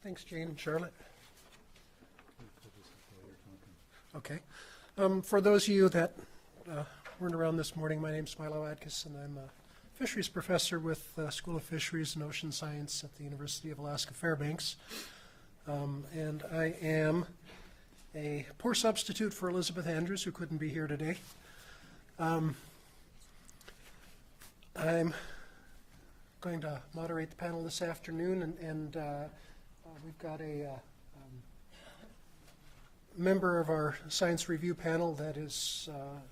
Thanks, Jane and Charlotte. Okay. For those of you that weren't around this morning, my name's Milo Adkis, and I'm a fisheries professor with the School of Fisheries and Ocean Science at the University of Alaska Fairbanks. And I am a poor substitute for Elizabeth Andrews, who couldn't be here today. I'm going to moderate the panel this afternoon, and we've got a member of our science review panel that is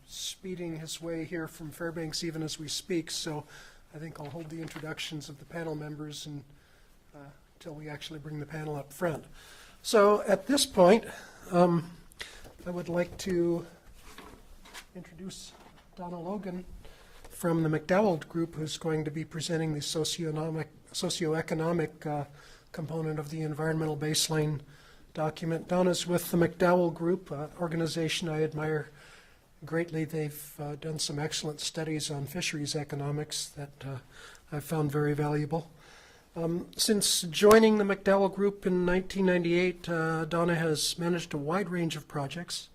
speeding his way here from Fairbanks even as we speak, so I think I'll hold the introductions of the panel members until we actually bring the panel up front. So at this point, I would like to introduce Donna Logan from the McDowell Group, who's going to be presenting the socioeconomic component of the environmental baseline document. Donna's with the McDowell Group, an organization I admire greatly. They've done some excellent studies on fisheries economics that I've found very valuable. Since joining the McDowell Group in 1998, Donna has managed a wide range of projects,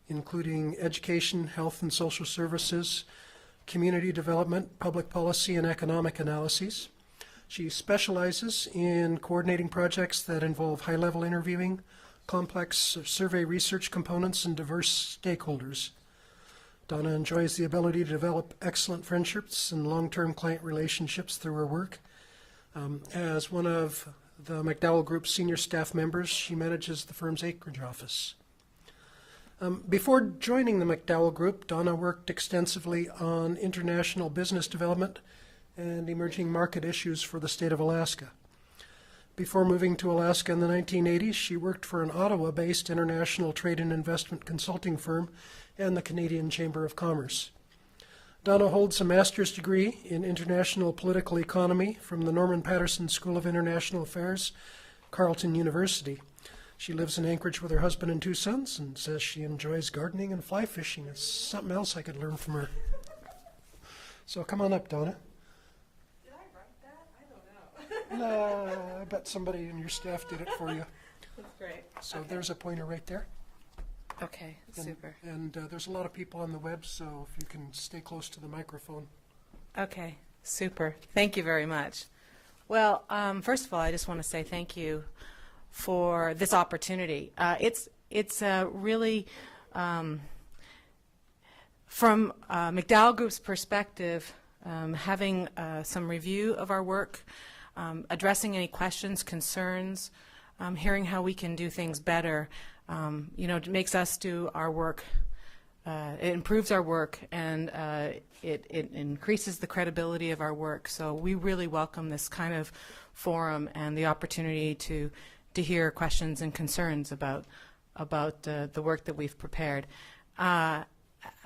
including education, health and social services, community development, public policy, and economic analyses. She specializes in coordinating projects that involve high-level interviewing, complex survey research components, and diverse stakeholders. Donna enjoys the ability to develop excellent friendships and long-term client relationships through her work. As one of the McDowell Group's senior staff members, she manages the firm's Anchorage office. Before joining the McDowell Group, Donna worked extensively on international business development and emerging market issues for the state of Alaska. Before moving to Alaska in the 1980s, she worked for an Ottawa-based international trade and investment consulting firm and the Canadian Chamber of Commerce. Donna holds a master's degree in international political economy from the Norman Paterson School of International Affairs, Carleton University. She lives in Anchorage with her husband and two sons and says she enjoys gardening and fly fishing. It's something else I could learn from her. So come on up, Donna. Did I write that? I don't know. No, I bet somebody in your staff did it for you. That's great. So Okay. There's a pointer right there. Okay, super. And there's a lot of people on the web, so if you can stay close to the microphone. Okay, super. Thank you very much. Well, first of all, I just want to say thank you for this opportunity. It's really, from McDowell Group's perspective, having some review of our work, addressing any questions, concerns, hearing how we can do things better, it makes us do our work. It improves our work, and it increases the credibility of our work. So we really welcome this kind of forum and the opportunity to hear questions and concerns about the work that we've prepared.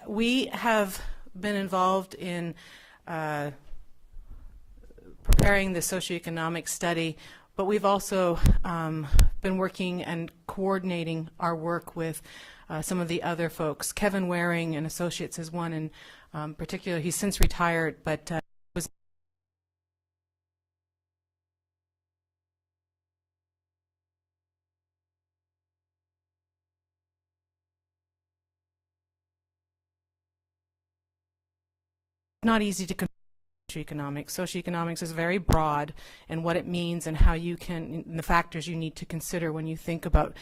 We have been involved in preparing the socioeconomic study, but we've also been working and coordinating our work with some of the other folks. Kevin Waring and Associates is one in particular. He's since retired, but was not easy to socioeconomics. Socioeconomics is very broad, and what it means and how you can, and the factors you need to consider when you think about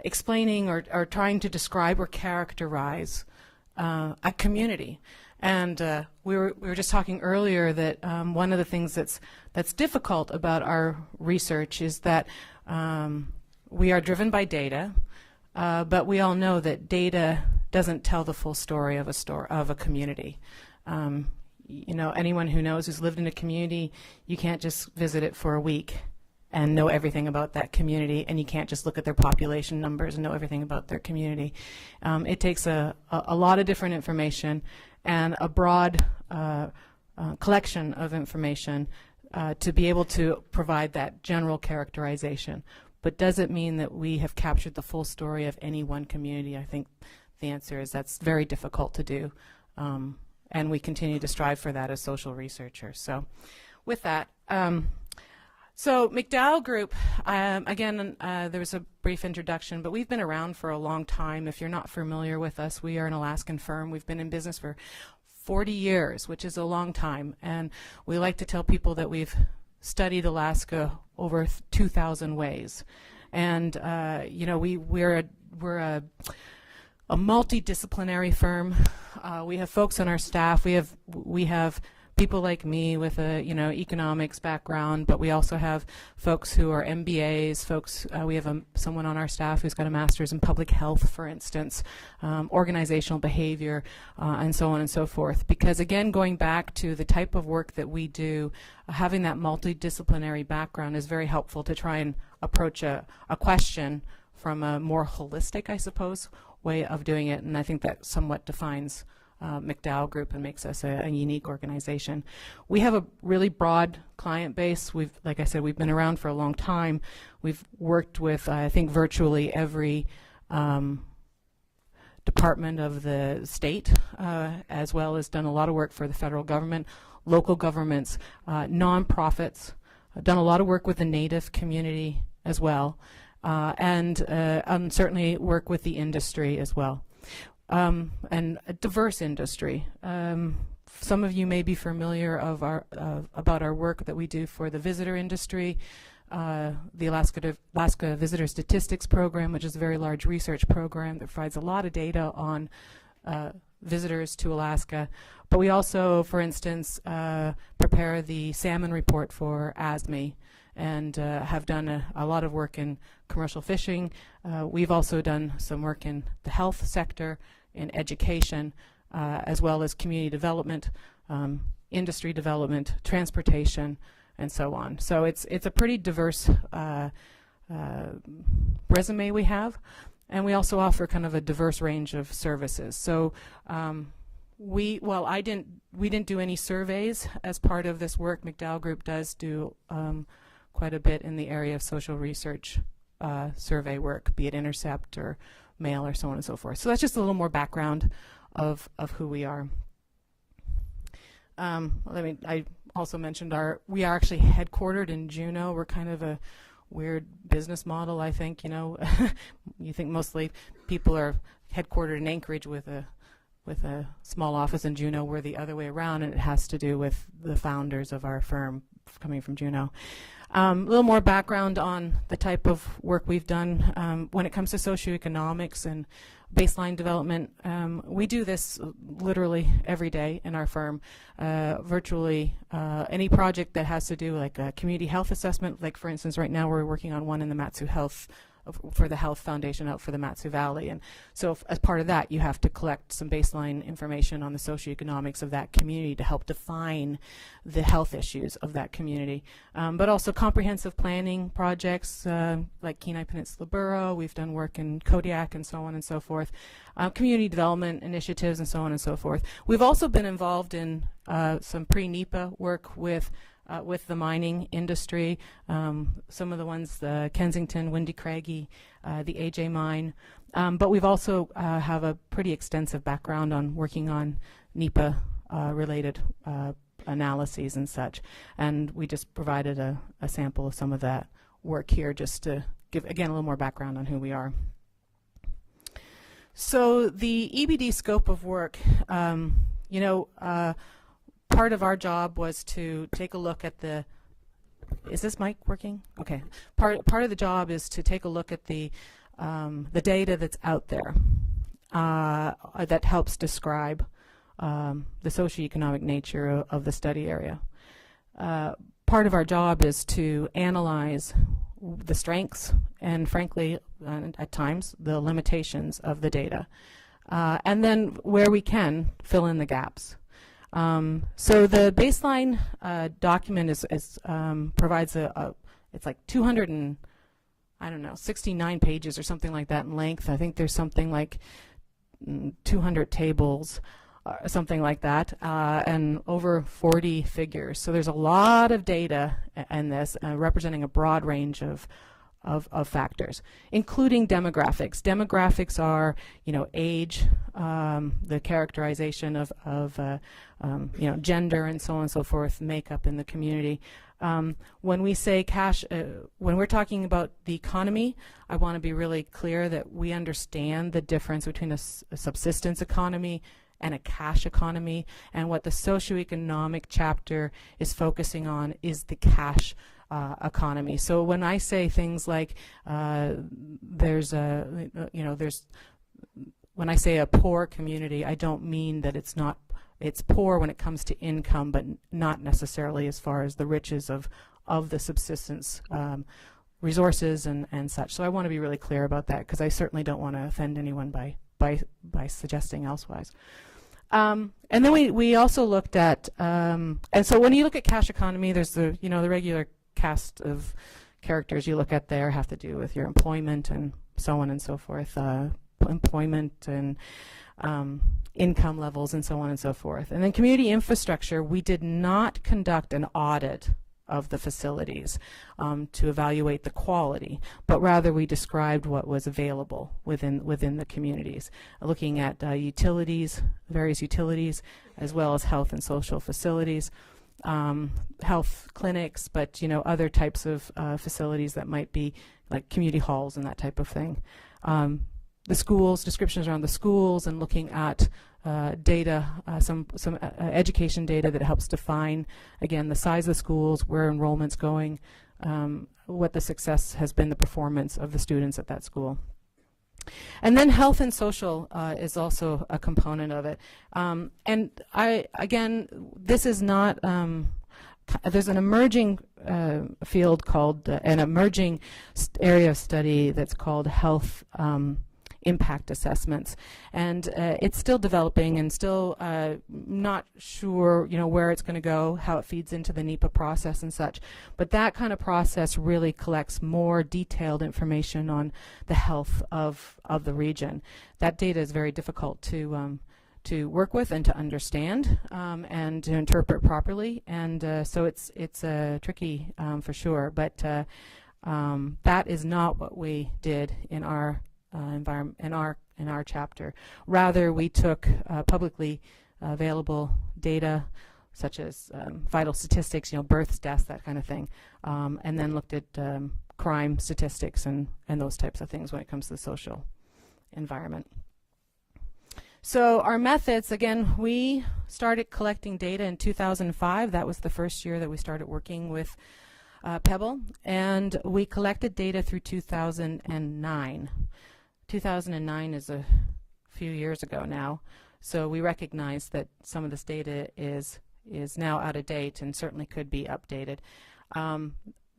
explaining or trying to describe or characterize a community. And we were just talking earlier that one of the things that's difficult about our research is that we are driven by data, but we all know that data doesn't tell the full story of a community. Anyone who knows, who's lived in a community, you can't just visit it for a week and know everything about that community, and you can't just look at their population numbers and know everything about their community. It takes a lot of different information and a broad collection of information to be able to provide that general characterization. But does it mean that we have captured the full story of any one community? I think the answer is that's very difficult to do. And we continue to strive for that as social researchers. So with that, So McDowell Group, again, there was a brief introduction, but we've been around for a long time. If you're not familiar with us, we are an Alaskan firm. We've been in business for 40 years, which is a long time. And we like to tell people that we've studied Alaska over 2,000 ways. And, you know, we're a multidisciplinary firm. We have folks on our staff. We have people like me with a economics background, but we also have folks who are MBAs. We have someone on our staff who's got a master's in public health, for instance, organizational behavior, and so on and so forth. Because again, going back to the type of work that we do, having that multidisciplinary background is very helpful to try and approach a question from a more holistic, I suppose, way of doing it. And I think that somewhat defines McDowell Group and makes us a unique organization. We have a really broad client base. Like I said, we've been around for a long time. We've worked with, I think, virtually every department of the state, as well as done a lot of work for the federal government, local governments, nonprofits, done a lot of work with the Native community as well, and certainly work with the industry as well. And a diverse industry. Some of you may be familiar about our work that we do for the visitor industry, the Alaska Visitor Statistics Program, which is a very large research program that provides a lot of data on visitors to Alaska. But we also, for instance, prepare the salmon report for ASME and have done a lot of work in commercial fishing. We've also done some work in the health sector, in education, as well as community development, industry development, transportation, and so on. So it's a pretty diverse resume we have, and we also offer kind of a diverse range of services. So we didn't do any surveys as part of this work. McDowell Group does do quite a bit in the area of social research survey work, be it intercept or mail or so on and so forth. So that's just a little more background of who we are. I also mentioned we are actually headquartered in Juneau. We're kind of a weird business model, I think. You think mostly people are headquartered in Anchorage with a small office in Juneau. We're the other way around, and it has to do with the founders of our firm coming from Juneau. A little more background on the type of work we've done. When it comes to socioeconomics and baseline development, we do this literally every day in our firm. Virtually any project that has to do like a community health assessment, like for instance right now we're working on one in the Matsu Health for the Health Foundation out for the Matsu Valley. And so as part of that, you have to collect some baseline information on the socioeconomics of that community to help define the health issues of that community. But also comprehensive planning projects like Kenai Peninsula Borough. We've done work in Kodiak and so on and so forth. Community development initiatives and so on and so forth. We've also been involved in some pre-NEPA work with the mining industry, some of the ones, the Kensington, Windy Craggy, the AJ mine. But we've also have a pretty extensive background on working on NEPA related analyses and such. And we just provided a sample of some of that work here just to give, again, a little more background on who we are. So the EBD scope of work, part of our job was to take a look at the, is this mic working? Okay. Part of the job is to take a look at the data that's out there that helps describe the socioeconomic nature of the study area. Part of our job is to analyze the strengths and, frankly, at times, the limitations of the data. And then, where we can, fill in the gaps. So the baseline document provides it's like 69 pages or something like that in length. I think there's something like 200 tables, something like that, and over 40 figures. So there's a lot of data in this, representing a broad range of of factors, including demographics. Demographics are, age, the characterization of gender and so on and so forth, makeup in the community. When we say cash, when we're talking about the economy, I want to be really clear that we understand the difference between a subsistence economy and a cash economy, and what the socioeconomic chapter is focusing on is the cash economy. So when I say things like when I say a poor community, I don't mean that it's poor when it comes to income, but not necessarily as far as the riches of the subsistence resources and such. So I want to be really clear about that, because I certainly don't want to offend anyone by suggesting elsewise. And then we also looked at, and so when you look at cash economy, there's the regular cast of characters you look at there have to do with your employment and so on and so forth, employment and income levels and so on and so forth. And then community infrastructure, we did not conduct an audit of the facilities to evaluate the quality, but rather we described what was available within the communities, looking at utilities, various utilities, as well as health and social facilities, health clinics, but other types of facilities that might be like community halls and that type of thing. The schools, descriptions around the schools, and looking at data, some education data that helps define, again, the size of the schools, where enrollment's going, what the success has been, the performance of the students at that school. And then health and social is also a component of it. And this is not, there's an emerging field called, an emerging area of study that's called health impact assessments, and it's still developing and still not sure where it's going to go, how it feeds into the NEPA process and such, but that kind of process really collects more detailed information on the health of the region. That data is very difficult to work with and to understand and to interpret properly, and so it's tricky for sure, but that is not what we did in our in our chapter. Rather, we took publicly available data such as vital statistics, births, deaths, that kind of thing, and then looked at crime statistics and those types of things when it comes to the social environment. So our methods, again, we started collecting data in 2005. That was the first year that we started working with Pebble, and we collected data through 2009. 2009 is a few years ago now, so we recognize that some of this data is now out of date and certainly could be updated.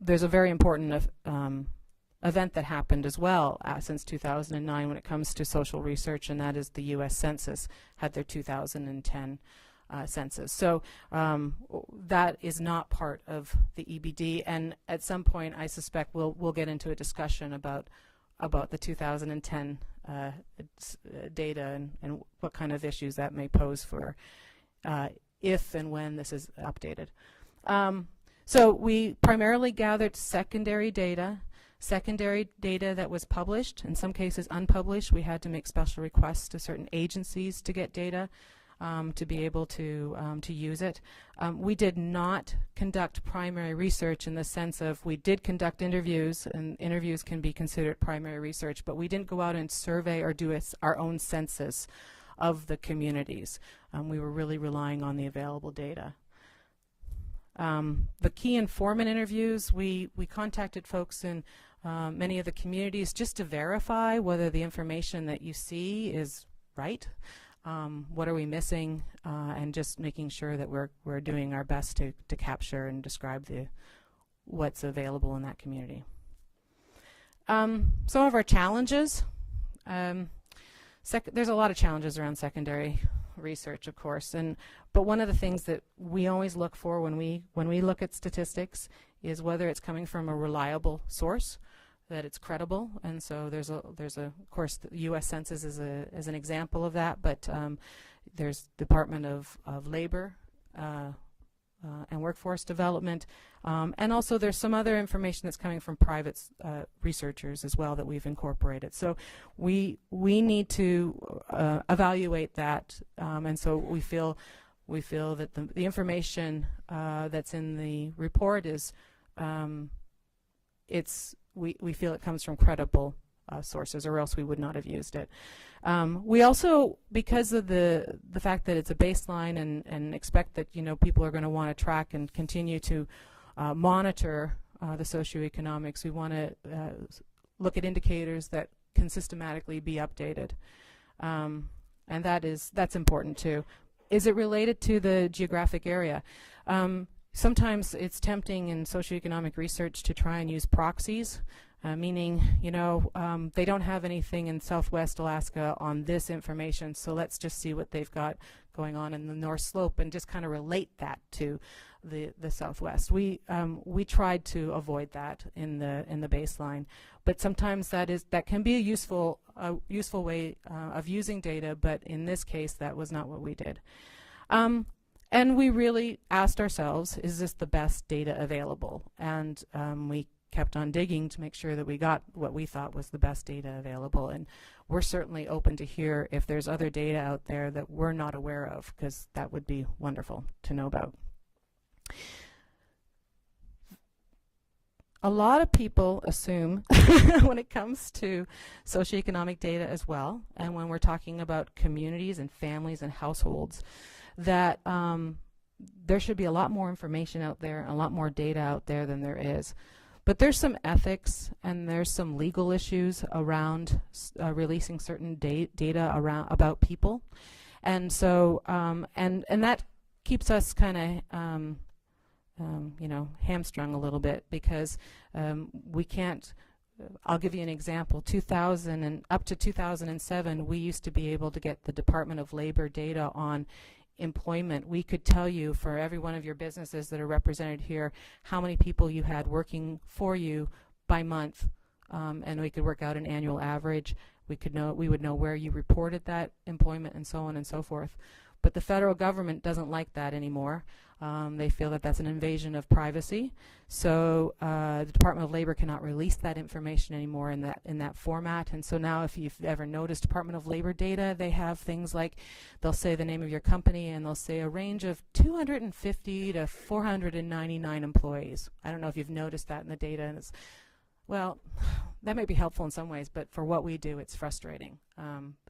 There's a very important event that happened as well since 2009 when it comes to social research, and that is the U.S. Census had their 2010 census. So that is not part of the EBD, and at some point I suspect we'll get into a discussion about the 2010 data and what kind of issues that may pose for if and when this is updated. So we primarily gathered secondary data that was published, in some cases unpublished. We had to make special requests to certain agencies to get data to be able to use it. We did not conduct primary research in the sense of we did conduct interviews, and interviews can be considered primary research, but we didn't go out and survey or do our own census of the communities. We were really relying on the available data. The key informant interviews, we contacted folks in many of the communities just to verify whether the information that you see is right. What are we missing, and just making sure that we're doing our best to capture and describe what's available in that community. Some of our challenges, there's a lot of challenges around secondary research, of course, but one of the things that we always look for when we look at statistics is whether it's coming from a reliable source, that it's credible, and so there's of course the U.S. Census is an example of that, but there's Department of Labor and workforce development. And also there's some other information that's coming from private researchers as well that we've incorporated. So we need to evaluate that, and so we feel that the information that's in the report is we feel it comes from credible sources, or else we would not have used it. We also, because of the fact that it's a baseline and expect that people are going to want to track and continue to monitor the socioeconomics, we want to look at indicators that can systematically be updated, and that's important too. Is it related to the geographic area? Sometimes it's tempting in socioeconomic research to try and use proxies, meaning, they don't have anything in Southwest Alaska on this information, so let's just see what they've got going on in the North Slope and just kind of relate that to the Southwest. We tried to avoid that in the baseline, but sometimes that can be a useful way of using data, but in this case that was not what we did. And we really asked ourselves, is this the best data available? And we kept on digging to make sure that we got what we thought was the best data available. And we're certainly open to hear if there's other data out there that we're not aware of, because that would be wonderful to know about. A lot of people assume when it comes to socioeconomic data as well, and when we're talking about communities and families and households, that there should be a lot more information out there, a lot more data out there than there is. But there's some ethics and there's some legal issues around releasing certain data about people, and so and that keeps us kind of hamstrung a little bit, because we can't. I'll give you an example. 2000 and up to 2007, we used to be able to get the Department of Labor data on employment. We could tell you for every one of your businesses that are represented here how many people you had working for you by month, and we could work out an annual average. We would know where you reported that employment, and so on and so forth. But the federal government doesn't like that anymore. They feel that that's an invasion of privacy. So the Department of Labor cannot release that information anymore in that format. And so now, if you've ever noticed Department of Labor data, they have things like, they'll say the name of your company and they'll say a range of 250 to 499 employees. I don't know if you've noticed that in the data. And it's, well, that might be helpful in some ways, but for what we do, it's frustrating.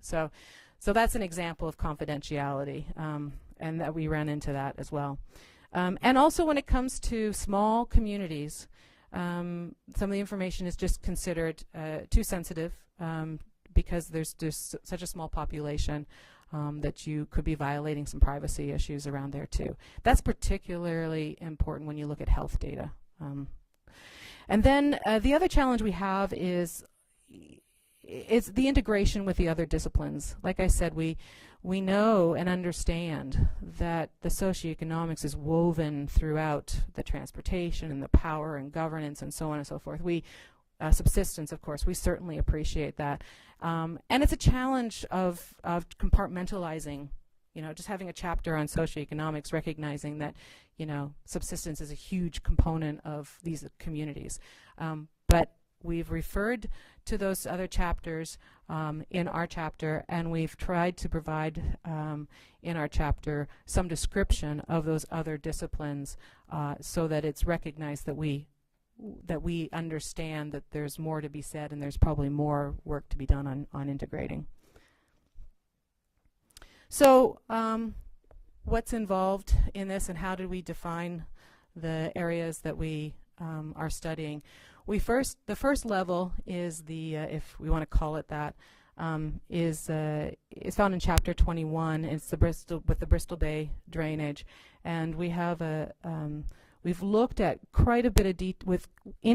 So that's an example of confidentiality, and that we ran into that as well. And also when it comes to small communities, some of the information is just considered too sensitive, because there's just such a small population that you could be violating some privacy issues around there too. That's particularly important when you look at health data. And then the other challenge we have is the integration with the other disciplines. Like I said, we know and understand that the socioeconomics is woven throughout the transportation and the power and governance and so on and so forth. Subsistence, of course, we certainly appreciate that. And it's a challenge of compartmentalizing, just having a chapter on socioeconomics, recognizing that, subsistence is a huge component of these communities. But we've referred to those other chapters in our chapter, and we've tried to provide in our chapter some description of those other disciplines, so that it's recognized that we understand that there's more to be said, and there's probably more work to be done on integrating. So what's involved in this, and how do we define the areas that we are studying? The first level is if we want to call it that, is found in chapter 21. It's the Bristol Bay drainage, and we have we've looked at quite a bit of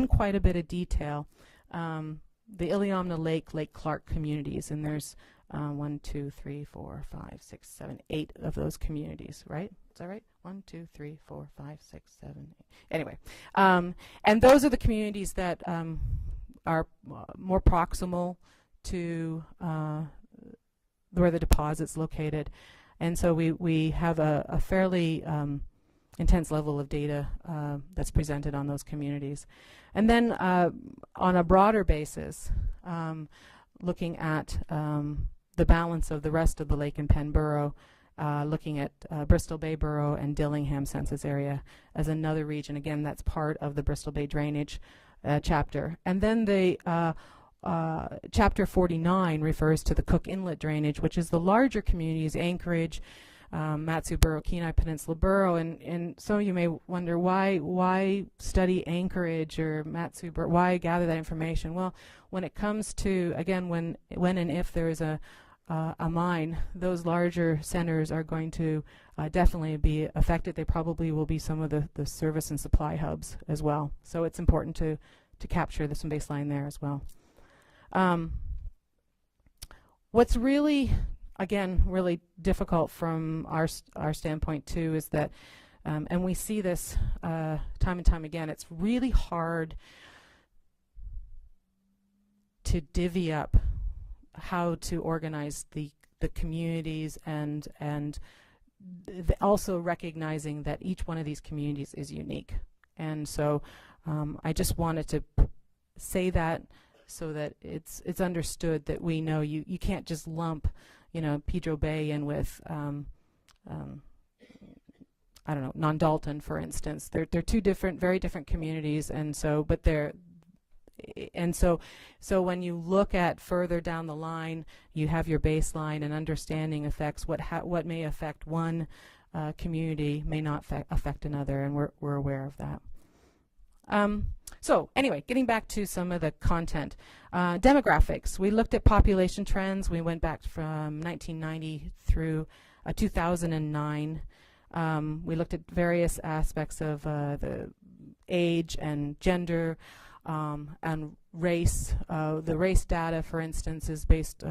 quite a bit of detail the Iliamna Lake Clark communities, and there's 1, 2, 3, 4, 5, 6, 7, 8 of those communities, right? Is that right? 1, 2, 3, 4, 5, 6, 7, 8. Anyway, and those are the communities that are more proximal to where the deposit's located. And so we have a fairly intense level of data that's presented on those communities. And then on a broader basis, looking at the balance of the rest of the Lake and Penn Borough, looking at Bristol Bay Borough and Dillingham census area as another region. Again, that's part of the Bristol Bay drainage chapter. And then the chapter 49 refers to the Cook Inlet drainage, which is the larger communities, Anchorage, Matsu Borough, Kenai Peninsula Borough, and so you may wonder why study Anchorage or Matsu Borough, why gather that information? Well, when it comes to, again, when and if there is a mine, those larger centers are going to definitely be affected. They probably will be some of the service and supply hubs as well. So it's important to capture some baseline there as well. What's really, again, really difficult from our standpoint too is that, and we see this time and time again, it's really hard to divvy up how to organize the communities and also recognizing that each one of these communities is unique. And so I just wanted to say that so that it's understood that we know you can't just lump, you know, Pedro Bay in with I don't know, Non-Dalton, for instance. They're two different, very different communities, and so so when you look at further down the line, you have your baseline and understanding affects what may affect one community may not affect another, and we're aware of that. So anyway, getting back to some of the content. Demographics. We looked at population trends. We went back from 1990 through 2009. We looked at various aspects of the age and gender and race. The race data, for instance, is based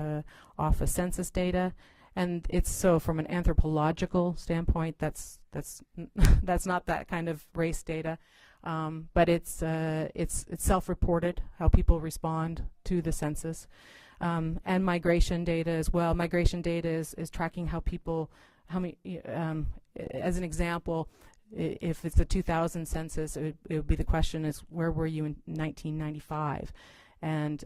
off of census data. And it's so from an anthropological standpoint, that's not that kind of race data. But it's self-reported, how people respond to the census, and migration data as well. Migration data is tracking how people, as an example, if it's the 2000 census, it would be the question is, where were you in 1995? And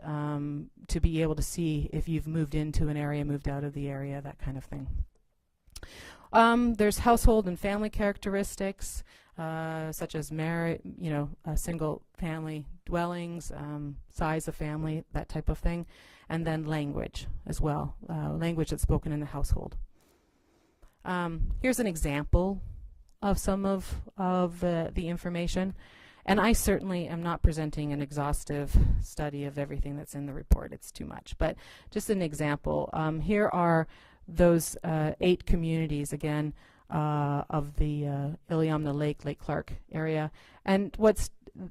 to be able to see if you've moved into an area, moved out of the area, that kind of thing. There's household and family characteristics, such as single family dwellings, size of family, that type of thing, and then language as well, language that's spoken in the household. Here's an example of some of the information, and I certainly am not presenting an exhaustive study of everything that's in the report. It's too much, but just an example. Here are those 8 communities, again, of the Iliamna Lake, Lake Clark area. And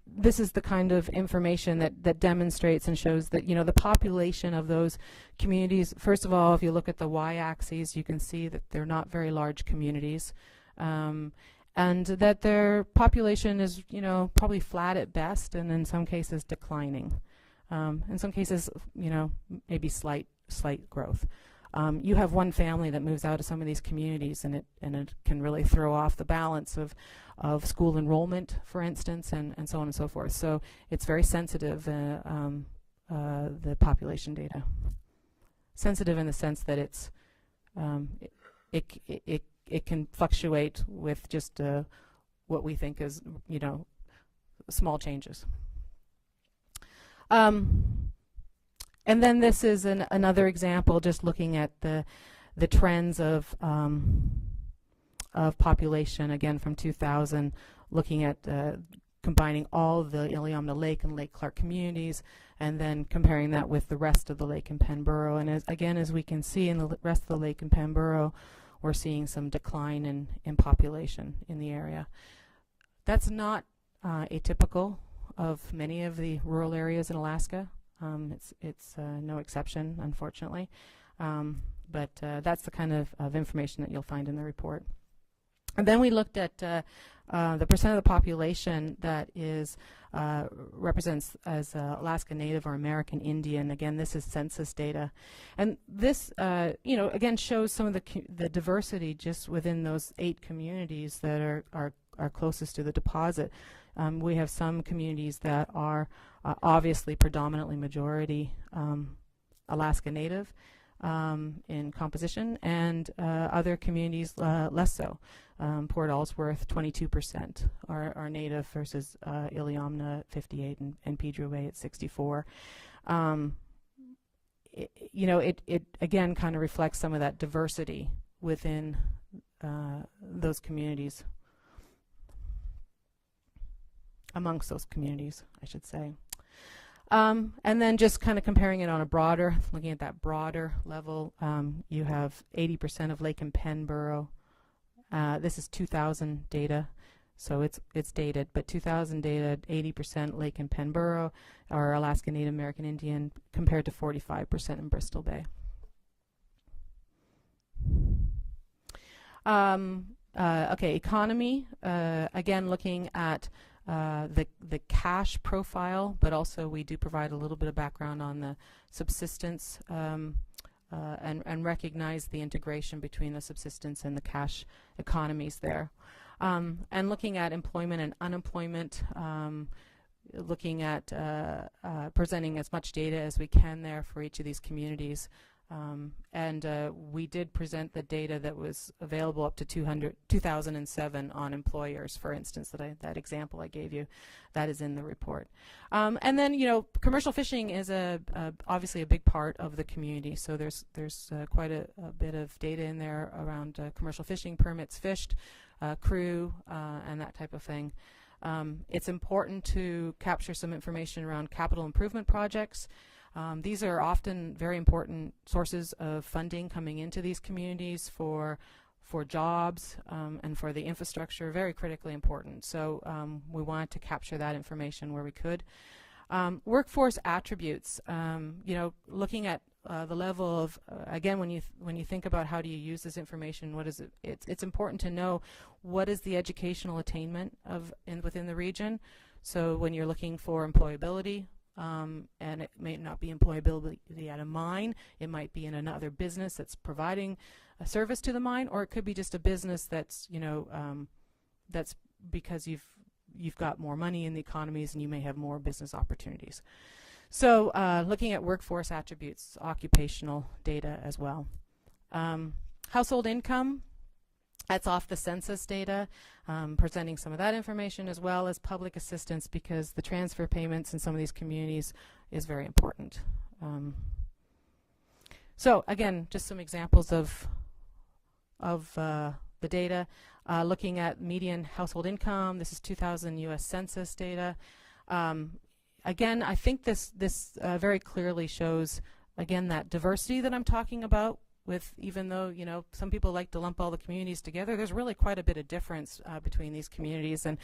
this is the kind of information that demonstrates and shows that, the population of those communities, first of all, if you look at the y-axis, you can see that they're not very large communities. And that their population is, probably flat at best, and in some cases declining. In some cases, maybe slight growth. You have one family that moves out of some of these communities, and it can really throw off the balance of school enrollment, for instance, and so on and so forth. So it's very sensitive, the population data. Sensitive in the sense that it's it can fluctuate with just what we think is, small changes. And then this is another example, just looking at the trends of population, again from 2000, looking at combining all of the Iliamna Lake and Lake Clark communities, and then comparing that with the rest of the Lake and Penn Borough. And as we can see in the rest of the Lake and Penn Borough, we're seeing some decline in population in the area. That's not atypical of many of the rural areas in Alaska. It's no exception, unfortunately. But that's the kind of information that you'll find in the report. And then we looked at the percent of the population that is represents as Alaska Native or American Indian. Again, this is census data, and this again shows some of the diversity just within those 8 communities that are are closest to the deposit. We have some communities that are obviously predominantly majority Alaska Native in composition, and other communities less so. Port Ellsworth, 22% are Native versus Iliamna 58 and Pedro Bay at 64. It again kind of reflects some of that diversity within those communities, amongst those communities, I should say. And then just kind of comparing it on a broader, looking at that broader level, you have 80% of Lake and Penn Borough. This is 2000 data, so it's dated, but 2000 data, 80% Lake and Penn Borough are Alaska Native American Indian, compared to 45% in Bristol Bay. Okay, economy, again looking at the cash profile, but also we do provide a little bit of background on the subsistence and recognize the integration between the subsistence and the cash economies there. And looking at employment and unemployment, looking at presenting as much data as we can there for each of these communities. We did present the data that was available up to 2007 on employers, for instance, that example I gave you. That is in the report. And then, commercial fishing is obviously a big part of the community. So there's quite a bit of data in there around commercial fishing, permits fished, crew, and that type of thing. It's important to capture some information around capital improvement projects. These are often very important sources of funding coming into these communities for jobs and for the infrastructure, very critically important. So we wanted to capture that information where we could. Workforce attributes, looking at the level of, again, when you think about how do you use this information, what is it? It's important to know what is the educational attainment within the region. So when you're looking for employability, and it may not be employability at a mine, it might be in another business that's providing a service to the mine, or it could be just a business that's that's because you've got more money in the economies and you may have more business opportunities. So looking at workforce attributes, occupational data as well. Household income, that's off the census data, presenting some of that information, as well as public assistance, because the transfer payments in some of these communities is very important. So again, just some examples of the data. Looking at median household income, this is 2000 U.S. Census data. Again, I think this very clearly shows, again, that diversity that I'm talking about. Even though some people like to lump all the communities together, there's really quite a bit of difference between these communities. And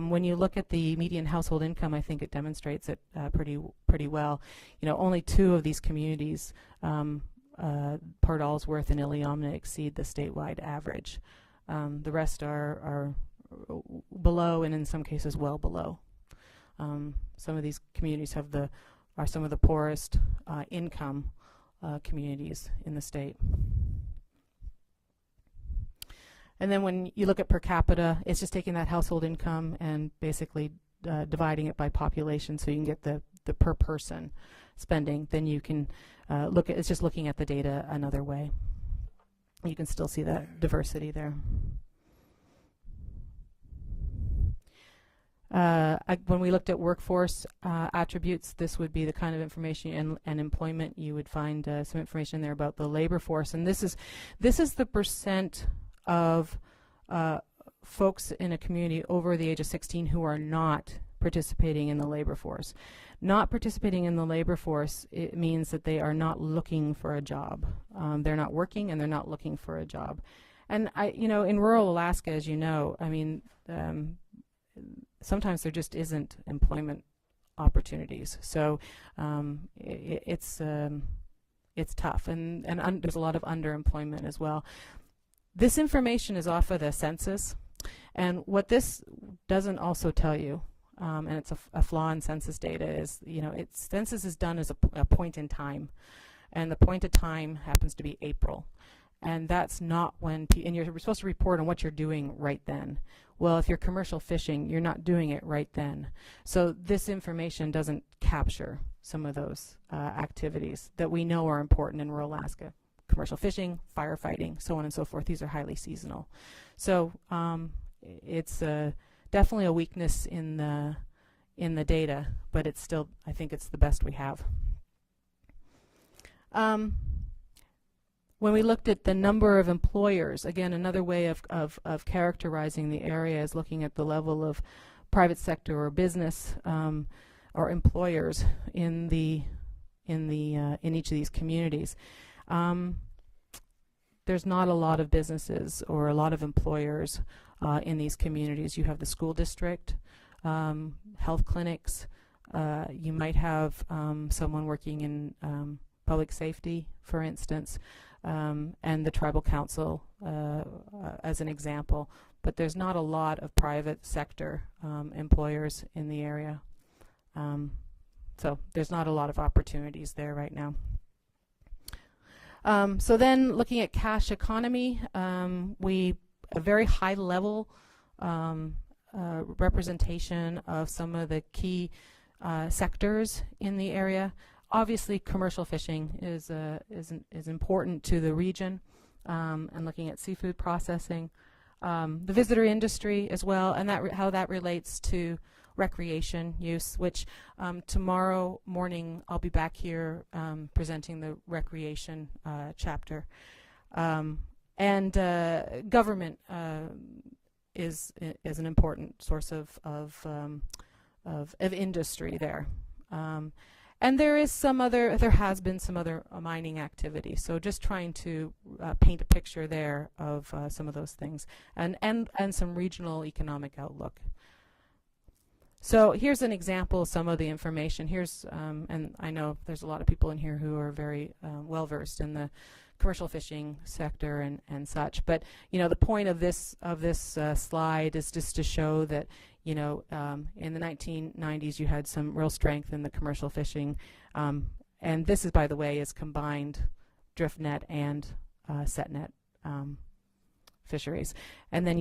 when you look at the median household income, I think it demonstrates it pretty well. Only 2 of these communities, Port Ellsworth and Iliamna, exceed the statewide average. The rest are below, and in some cases well below. Some of these communities are some of the poorest income communities in the state. And then when you look at per capita, it's just taking that household income and basically dividing it by population, so you can get the per person spending. Then you can it's just looking at the data another way. You can still see that diversity there. When we looked at workforce attributes, this would be the kind of information and employment. You would find some information there about the labor force, and this is the percent of folks in a community over the age of 16 who are not participating in the labor force. Not participating in the labor force, it means that they are not looking for a job. They're not working and they're not looking for a job. And in rural Alaska, as you know, sometimes there just isn't employment opportunities. So it's tough, and there's a lot of underemployment as well. This information is off of the census, and what this doesn't also tell you, and it's a flaw in census data, is census is done as a point in time, and the point of time happens to be April. and that's not when, and you're supposed to report on what you're doing right then. Well, if you're commercial fishing, you're not doing it right then. So this information doesn't capture some of those activities that we know are important in rural Alaska. Commercial fishing, firefighting, so on and so forth. These are highly seasonal. So it's definitely a weakness in the data, but it's still, I think it's the best we have. When we looked at the number of employers, again, another way of characterizing the area is looking at the level of private sector or business or employers in each of these communities. There's not a lot of businesses or a lot of employers in these communities. You have the school district, health clinics. You might have someone working in public safety, for instance, and the tribal council as an example. But there's not a lot of private sector employers in the area. So there's not a lot of opportunities there right now. So then looking at cash economy, a very high level representation of some of the key sectors in the area. Obviously, commercial fishing is important to the region, and looking at seafood processing, the visitor industry as well, and how that relates to recreation use. Which tomorrow morning I'll be back here presenting the recreation chapter, and government is an important source of industry there. And there has been some other mining activity. So just trying to paint a picture there of some of those things, and some regional economic outlook. So here's an example of some of the information. Here's, and I know there's a lot of people in here who are very well versed in the commercial fishing sector and such. But the point of this slide is just to show that in the 1990s you had some real strength in the commercial fishing, and this is, by the way, is combined drift net and set net fisheries. And then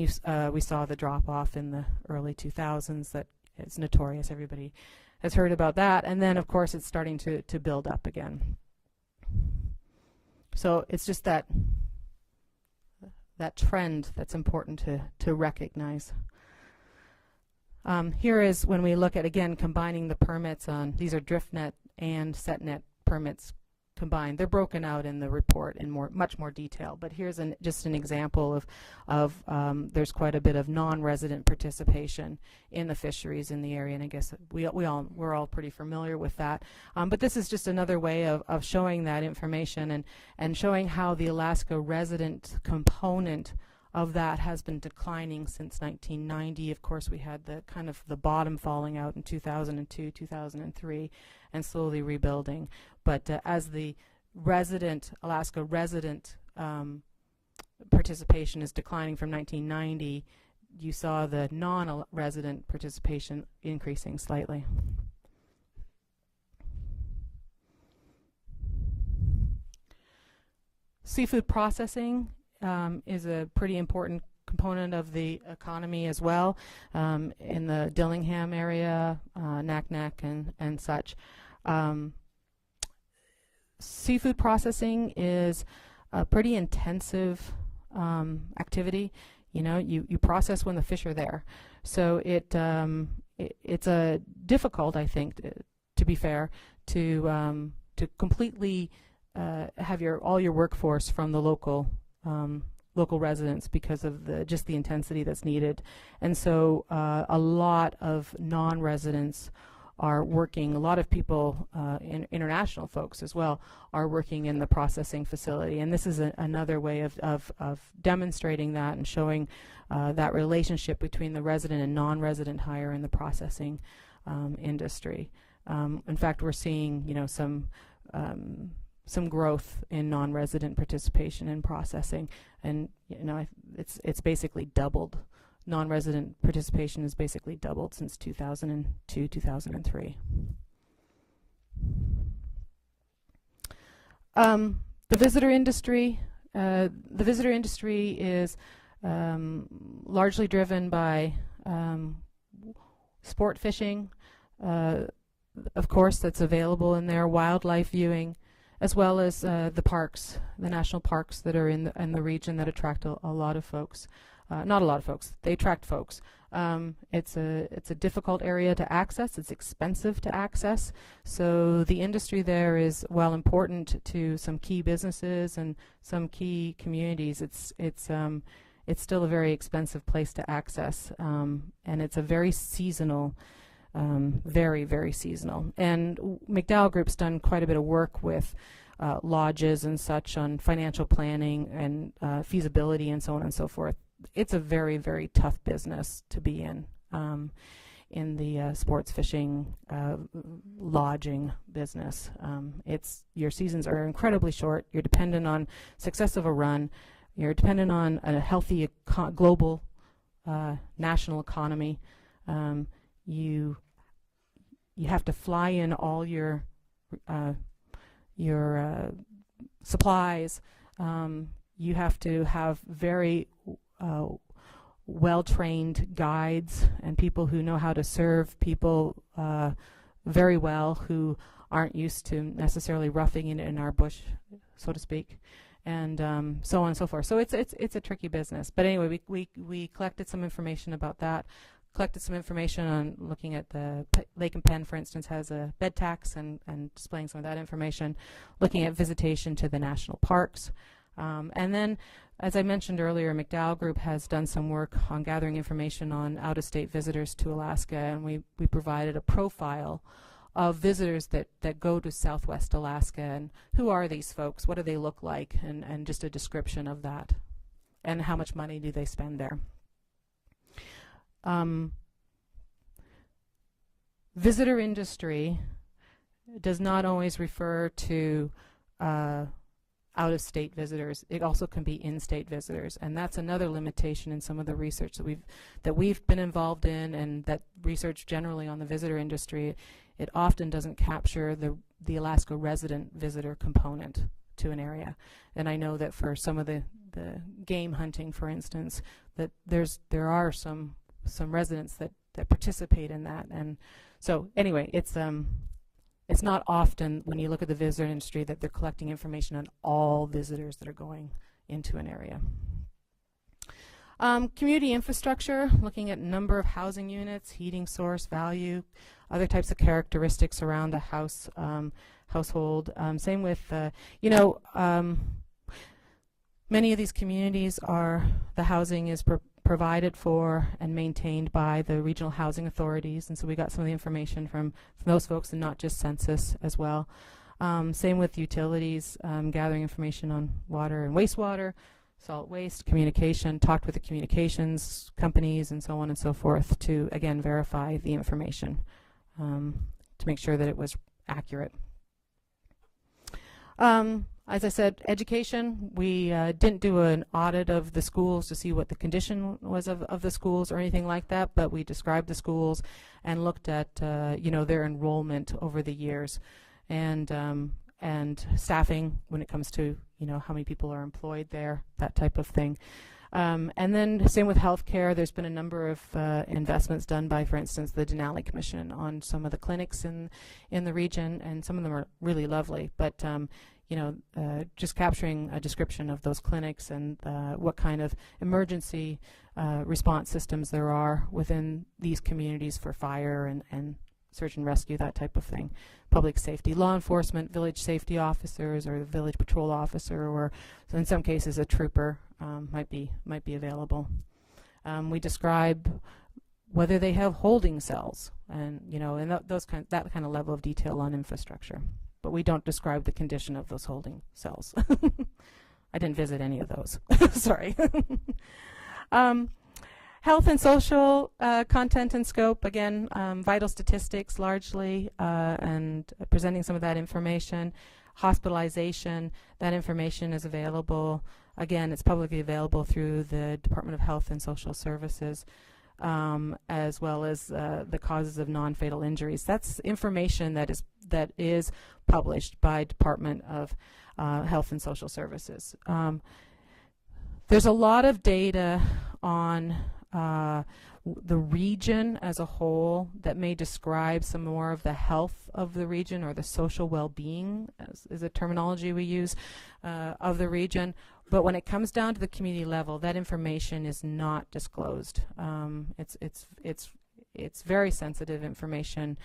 we saw the drop off in the early 2000s. That it's notorious. Everybody has heard about that. And then of course it's starting to build up again. So it's just that trend that's important to recognize. Here is when we look at, again, combining the permits on, these are drift net and set net permits combined. They're broken out in the report in much more detail, but here's just an example of there's quite a bit of non-resident participation in the fisheries in the area, and I guess we're all pretty familiar with that. But this is just another way of showing that information and showing how the Alaska resident component of that has been declining since 1990. Of course, we had the bottom falling out in 2002, 2003, and slowly rebuilding. But as the Alaska resident participation is declining from 1990, you saw the non-resident participation increasing slightly. Seafood processing is a pretty important component of the economy as well, in the Dillingham area, Naknek and such. Seafood processing is a pretty intensive activity. You process when the fish are there, so it's difficult, I think, to be fair, to completely have all your workforce from the local residents because of the intensity that's needed. And so a lot of non-residents are working, a lot of people, international folks as well, are working in the processing facility. And this is another way of demonstrating that and showing that relationship between the resident and non-resident hire in the processing industry. In fact, we're seeing some growth in non-resident participation in processing, and it's basically doubled. Non-resident participation has basically doubled since 2002, 2003. The visitor industry the visitor industry is largely driven by sport fishing, of course, that's available in there, wildlife viewing, as well as the parks, the national parks that are in the region that attract a lot of folks. Not a lot of folks, they attract folks. It's a difficult area to access, it's expensive to access, so the industry there is, while important to some key businesses and some key communities, it's still a very expensive place to access, and it's a very seasonal, very, very seasonal. And McDowell Group's done quite a bit of work with lodges and such on financial planning and feasibility and so on and so forth. It's a very, very tough business to be in the sports fishing lodging business. Your seasons are incredibly short. You're dependent on success of a run. You're dependent on a healthy global national economy. You have to fly in all your supplies. You have to have very well-trained guides and people who know how to serve people very well, who aren't used to necessarily roughing it in our bush, so to speak, and so on and so forth. So it's a tricky business. But anyway, we collected some information about that. Collected some information on looking at the Lake and Penn, for instance, has a bed tax and displaying some of that information, looking at visitation to the national parks. And then, as I mentioned earlier, McDowell Group has done some work on gathering information on out-of-state visitors to Alaska, and we provided a profile of visitors that go to Southwest Alaska, and who are these folks, what do they look like, and just a description of that, and how much money do they spend there. Visitor industry does not always refer to out-of-state visitors. It also can be in-state visitors, and that's another limitation in some of the research that we've been involved in, and that research generally on the visitor industry. It often doesn't capture the Alaska resident visitor component to an area. And I know that for some of the game hunting, for instance, that there are some residents that participate in that. And so anyway, it's not often, when you look at the visitor industry, that they're collecting information on all visitors that are going into an area. Community infrastructure, looking at number of housing units, heating source, value, other types of characteristics around a household. Same with, many of these communities the housing is provided for and maintained by the regional housing authorities, and so we got some of the information from those folks, and not just census as well. Same with utilities, gathering information on water and wastewater, solid waste, communication, talked with the communications companies and so on and so forth to, again, verify the information to make sure that it was accurate. As I said, education, we didn't do an audit of the schools to see what the condition was of the schools or anything like that, but we described the schools and looked at their enrollment over the years, and staffing when it comes to how many people are employed there, that type of thing. And then same with healthcare. There's been a number of investments done by, for instance, the Denali Commission on some of the clinics in the region, and some of them are really lovely. But just capturing a description of those clinics and what kind of emergency response systems there are within these communities for fire and search and rescue, that type of thing. Public safety, law enforcement, village safety officers, or the village patrol officer, or in some cases a trooper might be available. We describe whether they have holding cells, and that kind of level of detail on infrastructure. But we don't describe the condition of those holding cells. I didn't visit any of those. Sorry. Health and social content and scope, again, vital statistics largely, and presenting some of that information. Hospitalization, that information is available. Again, it's publicly available through the Department of Health and Social Services, as well as the causes of non-fatal injuries. That's information that is published by Department of health and social services. There's a lot of data on the region as a whole that may describe some more of the health of the region, or the social well-being is a terminology we use, of the region. But when it comes down to the community level, that information is not disclosed. It's very sensitive information.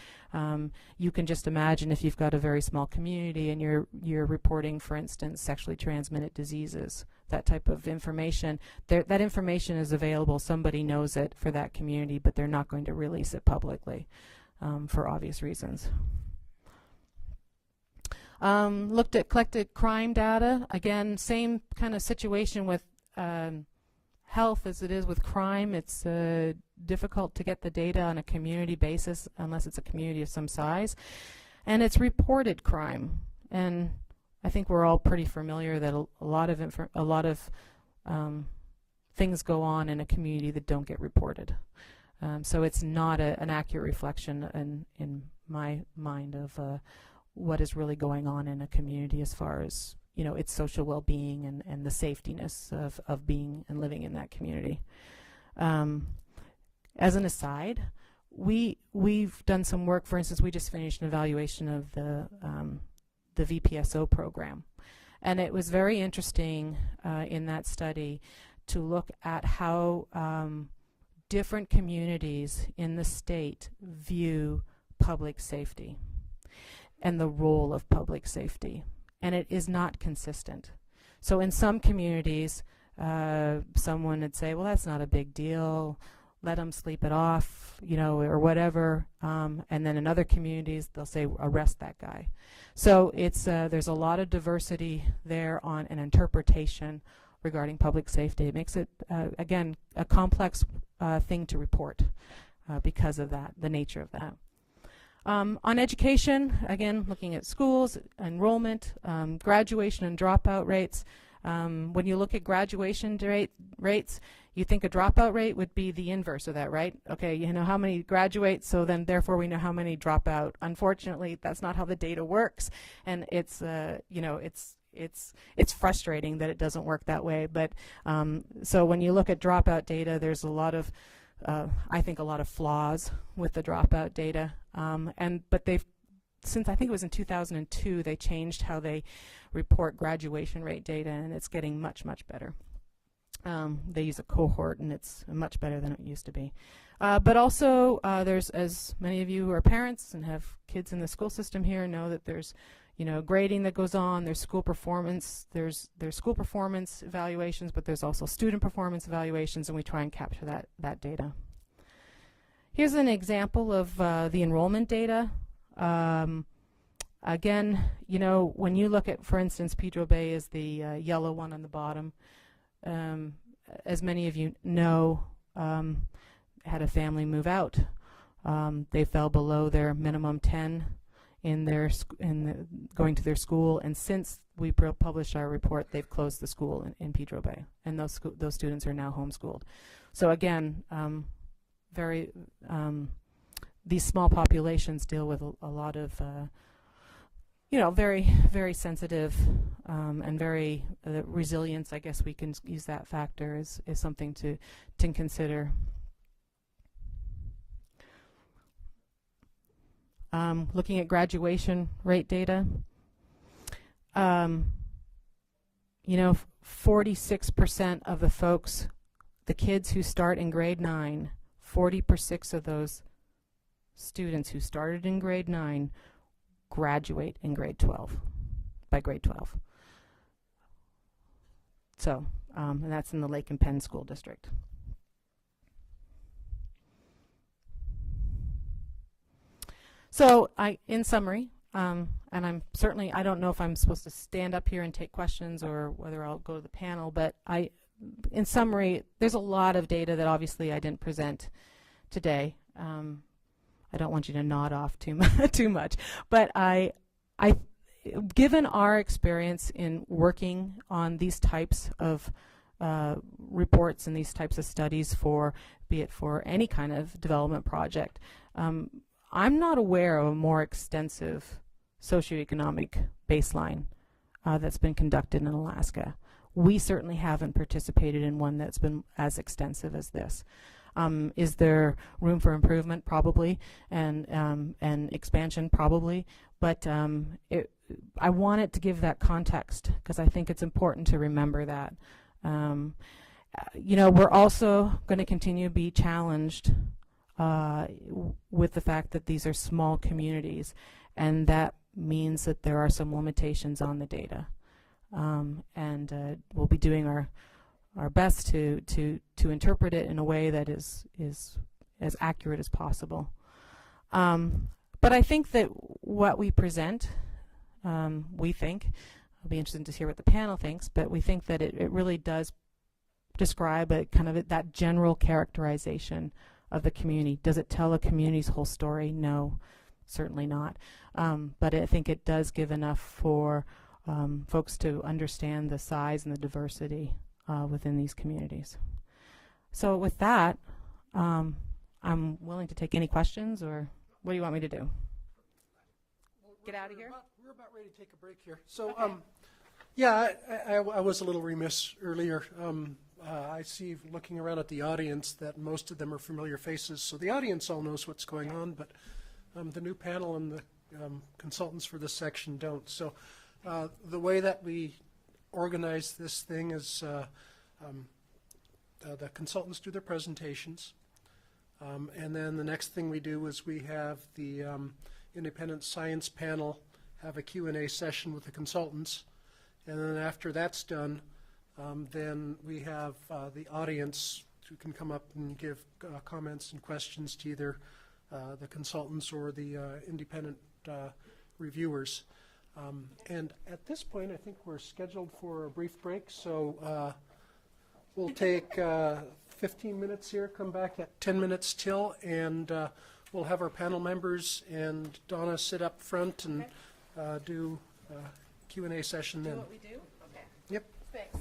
You can just imagine if you've got a very small community and you're reporting, for instance, sexually transmitted diseases, that type of information. That information is available. Somebody knows it for that community, but they're not going to release it publicly for obvious reasons. Collected crime data. Again, same kind of situation with health as it is with crime. It's difficult to get the data on a community basis unless it's a community of some size. And it's reported crime. And I think we're all pretty familiar that a lot of things go on in a community that don't get reported. So it's not an accurate reflection in my mind of what is really going on in a community as far as its social well-being and the safetiness of being and living in that community. As an aside, we've done some work. For instance, we just finished an evaluation of the VPSO program, and it was very interesting in that study to look at how different communities in the state view public safety and the role of public safety. And it is not consistent. So in some communities, someone would say, well, that's not a big deal, let them sleep it off, or whatever. And then in other communities, they'll say, arrest that guy. So it's there's a lot of diversity there on an interpretation regarding public safety. It makes it, again, a complex thing to report because of that, the nature of that. On education, again, looking at schools, enrollment, graduation and dropout rates. When you look at graduation rates, you think a dropout rate would be the inverse of that, right? Okay, how many graduate, so then therefore we know how many drop out. Unfortunately, that's not how the data works, and it's it's frustrating that it doesn't work that way. But so when you look at dropout data, there's a lot of I think a lot of flaws with the dropout data, but they've, since I think it was in 2002, they changed how they report graduation rate data, and it's getting much, much better. They use a cohort, and it's much better than it used to be. But also, there's, as many of you who are parents and have kids in the school system here know, that there's grading that goes on. There's school performance. There's school performance evaluations, but there's also student performance evaluations, and we try and capture that data. Here's an example of the enrollment data. Again, when you look at, for instance, Pedro Bay is the yellow one on the bottom. As many of you know, had a family move out. They fell below their minimum 10 going to their school, and since we published our report, they've closed the school in Pedro Bay, and those students are now homeschooled. So again, these small populations deal with a lot of very, very sensitive and very resilience. I guess we can use that factor is something to consider. Looking at graduation rate data, 46% of the folks, the kids who start in grade 9, 40% of those students who started in grade 9 graduate in grade 12, by grade 12. So, and that's in the Lake and Penn School District. So, in summary, and I don't know if I'm supposed to stand up here and take questions or whether I'll go to the panel, but in summary, there's a lot of data that obviously I didn't present today. I don't want you to nod off too much, but given our experience in working on these types of reports and these types of studies be it for any kind of development project, I'm not aware of a more extensive socioeconomic baseline that's been conducted in Alaska. We certainly haven't participated in one that's been as extensive as this. Is there room for improvement? Probably, and expansion? Probably, but I wanted to give that context because I think it's important to remember that. We're also going to continue to be challenged with the fact that these are small communities, and that means that there are some limitations on the data. We'll be doing our best to interpret it in a way that is as accurate as possible. But I think that what we present, we think, I'll be interested to hear what the panel thinks, but we think that it really does describe a kind of that general characterization of the community. Does it tell a community's whole story? No, certainly not. But I think it does give enough for folks to understand the size and the diversity within these communities. So with that, I'm willing to take any questions, or what do you want me to do? Get out of here? We're about ready to take a break here. So, okay. Yeah, I was a little remiss earlier. I see, looking around at the audience, that most of them are familiar faces. So the audience all knows what's going on, but the new panel and the consultants for this section don't. So the way that we organize this thing is the consultants do their presentations. And then the next thing we do is we have the independent science panel have a Q&A session with the consultants. And then after that's done, then we have the audience who can come up and give comments and questions to either the consultants or the independent reviewers. And at this point, I think we're scheduled for a brief break, so we'll take 15 minutes here, come back at 10 minutes till, and we'll have our panel members and Donna sit up front and do a Q&A session then. Do what we do? Okay. Yep. Thanks.